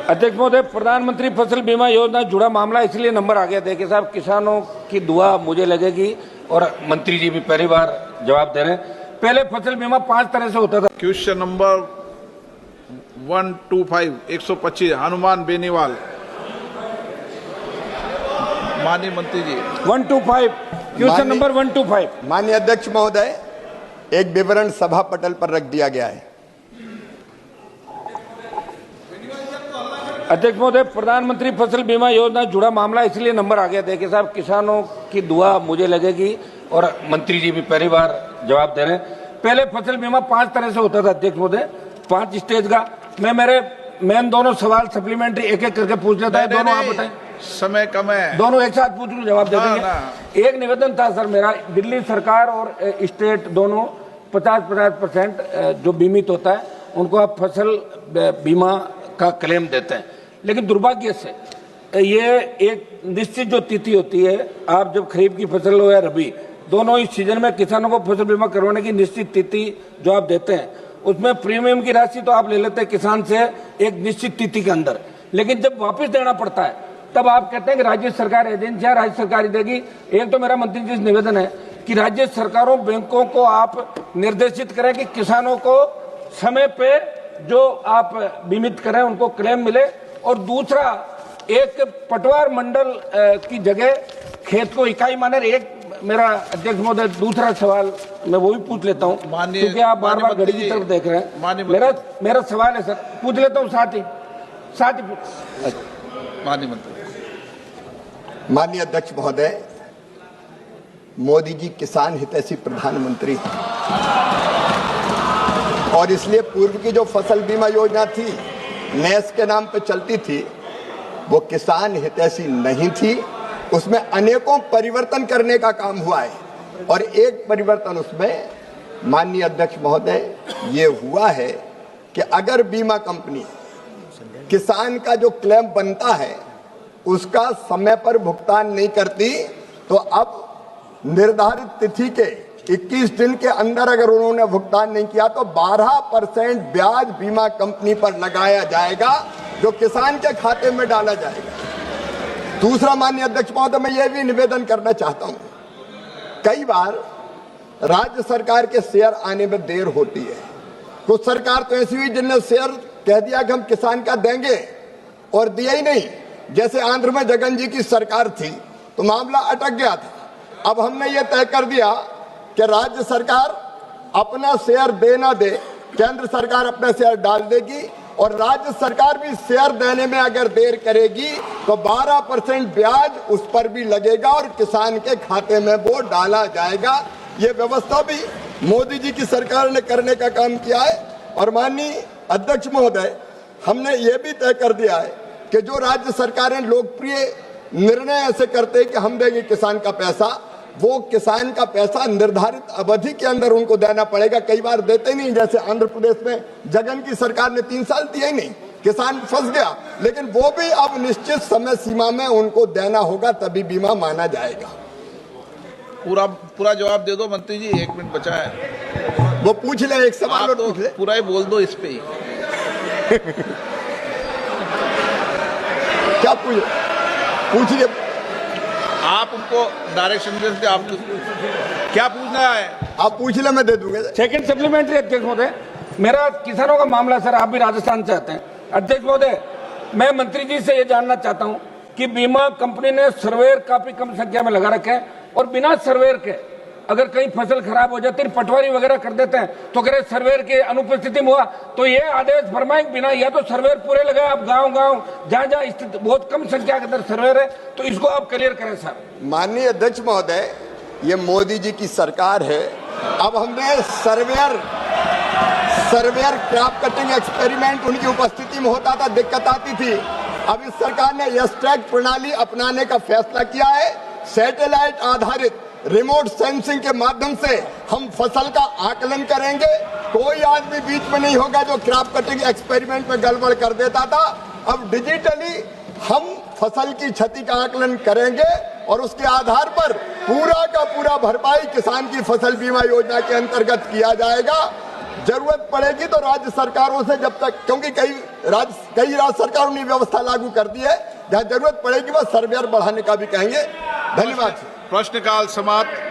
अध्यक्ष महोदय, प्रधानमंत्री फसल बीमा योजना जुड़ा मामला इसलिए नंबर आ गया। देखिए साहब, किसानों की दुआ मुझे लगेगी और मंत्री जी भी पहली बार जवाब दे रहे हैं। पहले फसल बीमा 5 तरह से होता था। क्वेश्चन नंबर 125 125 हनुमान बेनीवाल, माननीय मंत्री जी। 125 क्वेश्चन नंबर 125। माननीय अध्यक्ष महोदय, एक विवरण सभा पटल पर रख दिया गया है। अध्यक्ष महोदय, प्रधानमंत्री फसल बीमा योजना जुड़ा मामला इसलिए नंबर आ गया। देखिए साहब, किसानों की दुआ मुझे लगेगी और मंत्री जी भी पहली बार जवाब दे रहे हैं। पहले फसल बीमा 5 तरह से होता था अध्यक्ष महोदय, 5 स्टेज का। मैं दोनों सवाल सप्लीमेंट्री एक एक करके पूछ लेता है। दोनों आप बताएं, समय कम है। दोनों एक साथ पूछ लूं, जवाब दे देंगे। एक निवेदन था सर मेरा, दिल्ली सरकार और स्टेट दोनों 50% जो बीमित होता है उनको आप फसल बीमा का क्लेम देते हैं। लेकिन दुर्भाग्य से ये एक निश्चित जो तिथि होती है, आप जब खरीफ की फसल हो या रबी, दोनों ही सीजन में किसानों को फसल बीमा करवाने की निश्चित तिथि जो आप देते हैं, उसमें प्रीमियम की राशि तो आप ले लेते हैं किसान से एक निश्चित तिथि के अंदर, लेकिन जब वापस देना पड़ता है तब आप कहते हैं कि राज्य सरकार एजेंसियां राज्य सरकार ही देगी। एक तो मेरा मंत्री जी से निवेदन है कि राज्य सरकारों बैंकों को आप निर्देशित करें कि किसानों को समय पे जो आप बीमित करें उनको क्लेम मिले, और दूसरा एक पटवार मंडल की जगह खेत को इकाई माने। एक मेरा अध्यक्ष महोदय दूसरा सवाल मैं वो भी पूछ लेता हूँ, क्योंकि आप बार बार घड़ी की तरफ देख रहे हैं। मेरा सवाल है सर, पूछ लेता हूँ साथ ही माननीय मंत्री। माननीय अध्यक्ष महोदय, मोदी जी किसान हितैषी प्रधानमंत्री हैं और इसलिए पूर्व की जो फसल बीमा योजना थी, नेस के नाम पे चलती थी, वो किसान हितैषी नहीं थी। उसमें अनेकों परिवर्तन करने का काम हुआ है और एक परिवर्तन उसमें माननीय अध्यक्ष महोदय ये हुआ है कि अगर बीमा कंपनी किसान का जो क्लेम बनता है उसका समय पर भुगतान नहीं करती, तो अब निर्धारित तिथि के 21 दिन के अंदर अगर उन्होंने भुगतान नहीं किया तो 12% ब्याज बीमा कंपनी पर लगाया जाएगा, जो किसान के खाते में डाला जाएगा। दूसरा माननीय अध्यक्ष महोदय, मैं ये भी निवेदन करना चाहता हूं, कई बार राज्य सरकार के शेयर आने में देर होती है। कुछ सरकार तो ऐसी हुई जिनने शेयर कह दिया कि हम किसान का देंगे और दिया ही नहीं। जैसे आंध्र में जगन जी की सरकार थी तो मामला अटक गया था। अब हमने ये तय कर दिया कि राज्य सरकार अपना शेयर दे ना दे, केंद्र सरकार अपना शेयर डाल देगी, और राज्य सरकार भी शेयर देने में अगर देर करेगी तो 12% ब्याज उस पर भी लगेगा और किसान के खाते में वो डाला जाएगा। ये व्यवस्था भी मोदी जी की सरकार ने करने का काम किया है। और माननीय अध्यक्ष महोदय, हमने ये भी तय कर दिया है कि जो राज्य सरकारें लोकप्रिय निर्णय ऐसे करते हैं कि हम देंगे किसान का पैसा, वो किसान का पैसा निर्धारित अवधि के अंदर उनको देना पड़ेगा। कई बार देते नहीं, जैसे आंध्र प्रदेश में जगन की सरकार ने 3 साल दिया ही नहीं, किसान फंस गया। लेकिन वो भी अब निश्चित समय सीमा में उनको देना होगा, तभी बीमा माना जाएगा। पूरा जवाब दे दो मंत्री जी, 1 मिनट बचा है। वो पूछ ले, एक सवाल तो पूछ ले। पूरा ही बोल दो इस पे ही। क्या पूछिए आप उनको डायरेक्शन देते, आप क्या पूछना है आप पूछ ले, मैं दे दूंगा। सेकंड सप्लीमेंट्री अध्यक्ष महोदय, मेरा किसानों का मामला सर, आप भी राजस्थान से आते हैं। अध्यक्ष महोदय, मैं मंत्री जी से ये जानना चाहता हूं कि बीमा कंपनी ने सर्वेयर काफी कम संख्या में लगा रखे हैं और बिना सर्वेयर के अगर कहीं फसल खराब हो जाती है, पटवारी वगैरह कर देते हैं, तो कह रहे सर्वेयर के अनुपस्थिति में हुआ तो ये आदेश फरमाएं बिना, या तो सर्वेयर पूरे लगाए आप गांव जहां स्थित बहुत कम संख्या के अंदर सर्वेयर है, तो इसको आप क्लियर करें सर। माननीय अध्यक्ष महोदय, ये मोदी जी की सरकार है। अब हमने सर्वेयर क्रॉप कटिंग एक्सपेरिमेंट उनकी उपस्थिति में होता था, दिक्कत आती थी। अब इस सरकार ने यस ट्रैक प्रणाली अपनाने का फैसला किया है। सैटेलाइट आधारित रिमोट सेंसिंग के माध्यम से हम फसल का आकलन करेंगे। कोई आदमी बीच में नहीं होगा जो क्रॉप कटिंग एक्सपेरिमेंट में गड़बड़ कर देता था। अब डिजिटली हम फसल की क्षति का आकलन करेंगे और उसके आधार पर पूरा का पूरा भरपाई किसान की फसल बीमा योजना के अंतर्गत किया जाएगा। जरूरत पड़ेगी तो राज्य सरकारों से, जब तक, क्योंकि कई कई राज्य सरकारों ने व्यवस्था लागू कर दी है। जहां जरूरत पड़ेगी वह सर्वेयर बढ़ाने का भी कहेंगे। धन्यवाद। प्रश्नकाल समाप्त।